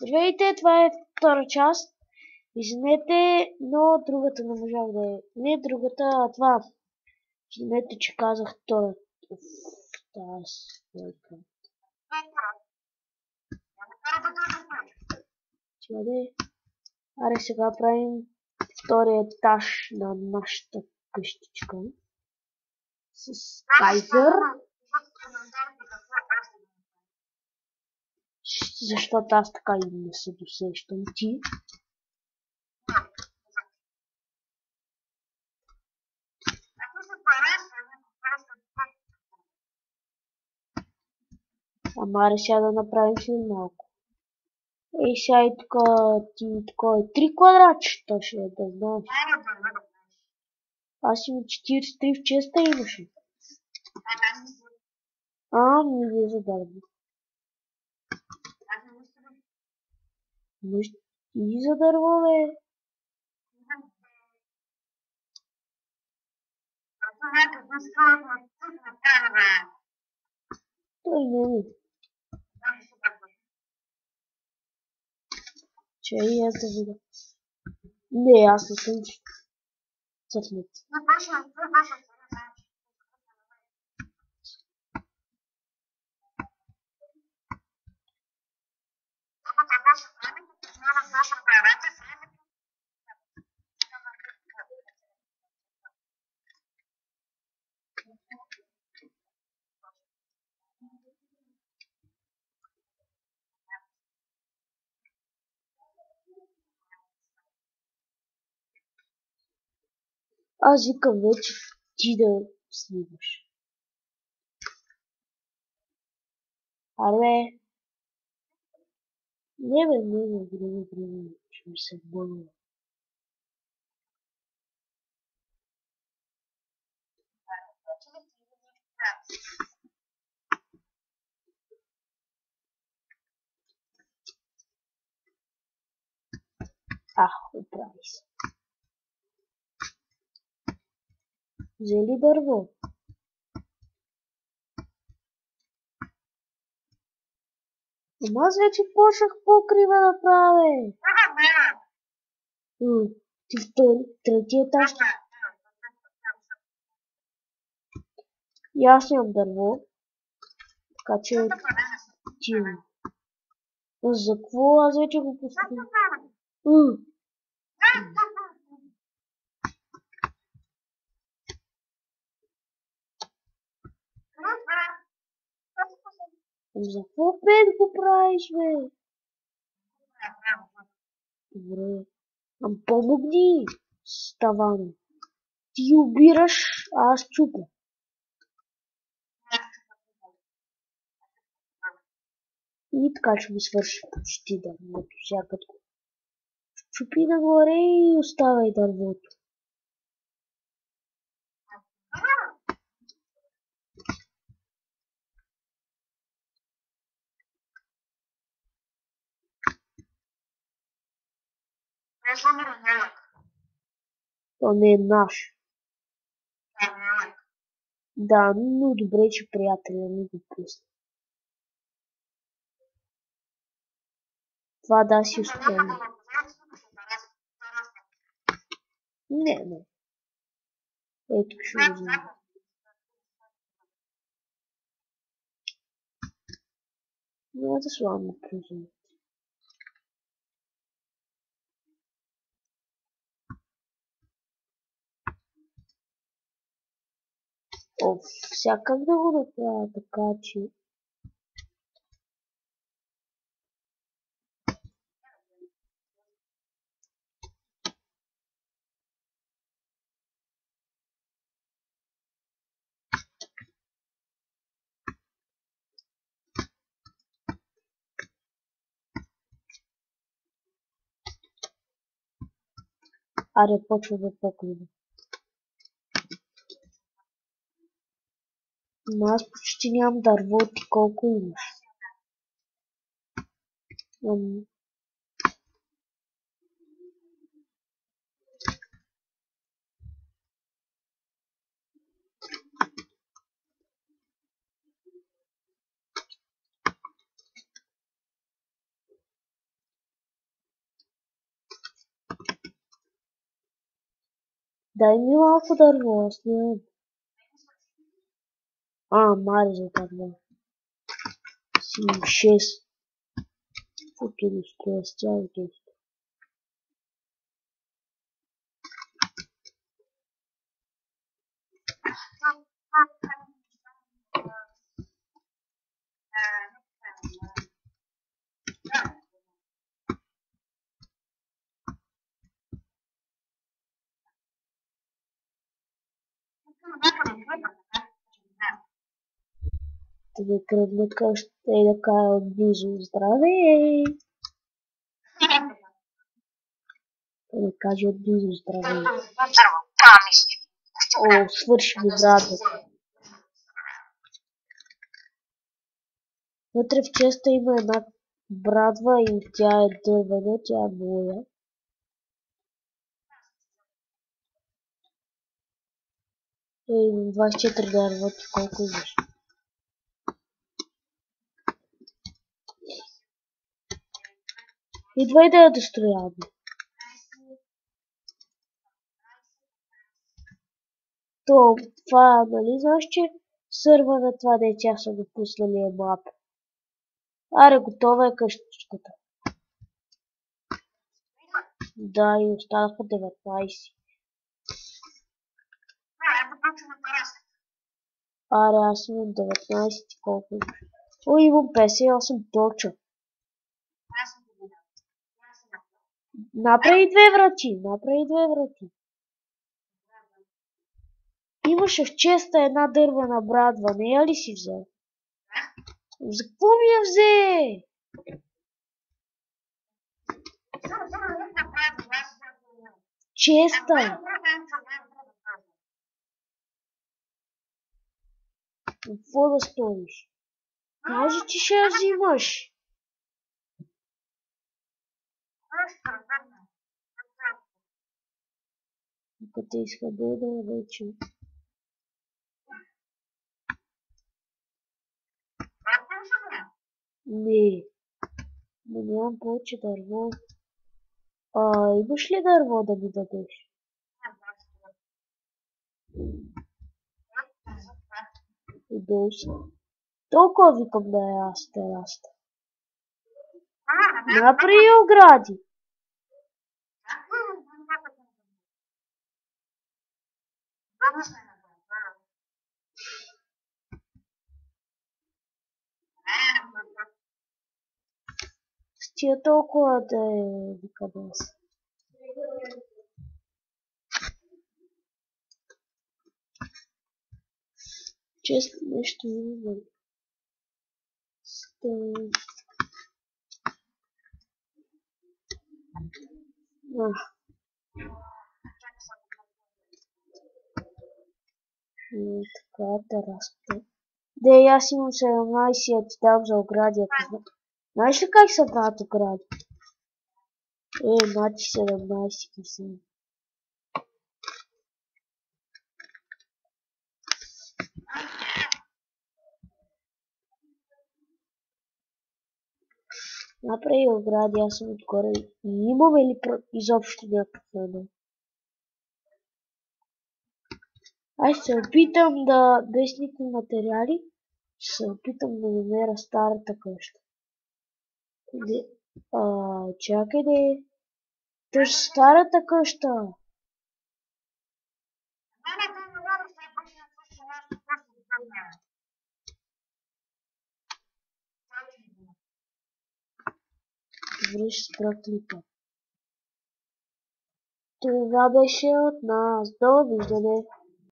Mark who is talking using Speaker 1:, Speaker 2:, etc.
Speaker 1: Здравейте, това е втора част. Извинете, но другата не можах да е. Не другата, а това. Извинете, че казах втора. Тази слайка. Чуде. Аре, сега правим втория етаж на нашата къщичка. С Кайзер. Защото аз така и не се досещам. Ти? Ама аре сега да направим след малко. Ей, сега и тук ти такова 3 квадратчета ще е, да знаеш. Аз имам 43 в честа имаше. Не ви задърва. И за дърво, бе. Той не е. Че и аз да видя. Не, аз не съм цъфнат. Аз викам вече ти да снимаш. Аре. Не, време, че ми се бъгна. Оправи се. Взели дърво. Ама аз вече почнах покрива да правя. Ти третия етаж. И аз имам дърво. Така че ти. За какво аз вече го пускам? За какво пет го правиш, бе? Добре. Помогни с тавана. Ти обираш, а аз чупя. И така ще ми свърши почти дървото. Сега като чупи нагоре и оставяй дървото. То не е наш. Да, но добре, че приятеля ми го пусна. Това да си оставя. Не. Ето ще го взема. Няма да слагам прозор. Всякак да го направя така, че... Аре, почва да покрива. Но аз почти нямам дърво, ти колко имаш? Дай ми малко дърво, аз нямам. Мари за дърво. Си 6. Каквото да стоя с цялото. Да кръгна къщата и да кажа отблизо здравей. Да каже отблизо здравей. О, свърши ми брадата. Вътре в честа има една брадва и тя е дървена, тя е моя. Имам 24 дърва, ти колко имаш? Идвай да я дострояваме. Това, нали знаеш, че сърва на това дете са го пуснали е мап. Аре, готова е къщичката. Да, и останаха 19. Аре, аз имам 19 и колко имаш? О, имам 58 точа. Направи две врати. Имаше в честа една дървена брадва, не я ли си взел? За какво ми я взе? Честа! Какво да сториш? Кажи, че ще я взимаш. Като изходи да вече. Не. Но нямам повече дърво. Имаш ли дърво да ми дадеш? Идой си. Толкова викам да е аз тераста. Направи огради. С тия толкова да е викам аз. Често нещо има. Така, тераста. Да, аз имам 17 и ти дам за огради. Знаеш ли как се правят огради? Мати 17 и съм. Направи огради, аз съм отгоре. И имаме ли изобщо някакъв номер? Аз се опитам да снимам материали. Ще се опитам да намеря старата къща. Чакай де. Тъж старата къща. Добре, ще спра клипа. Това беше от нас. Довиждане.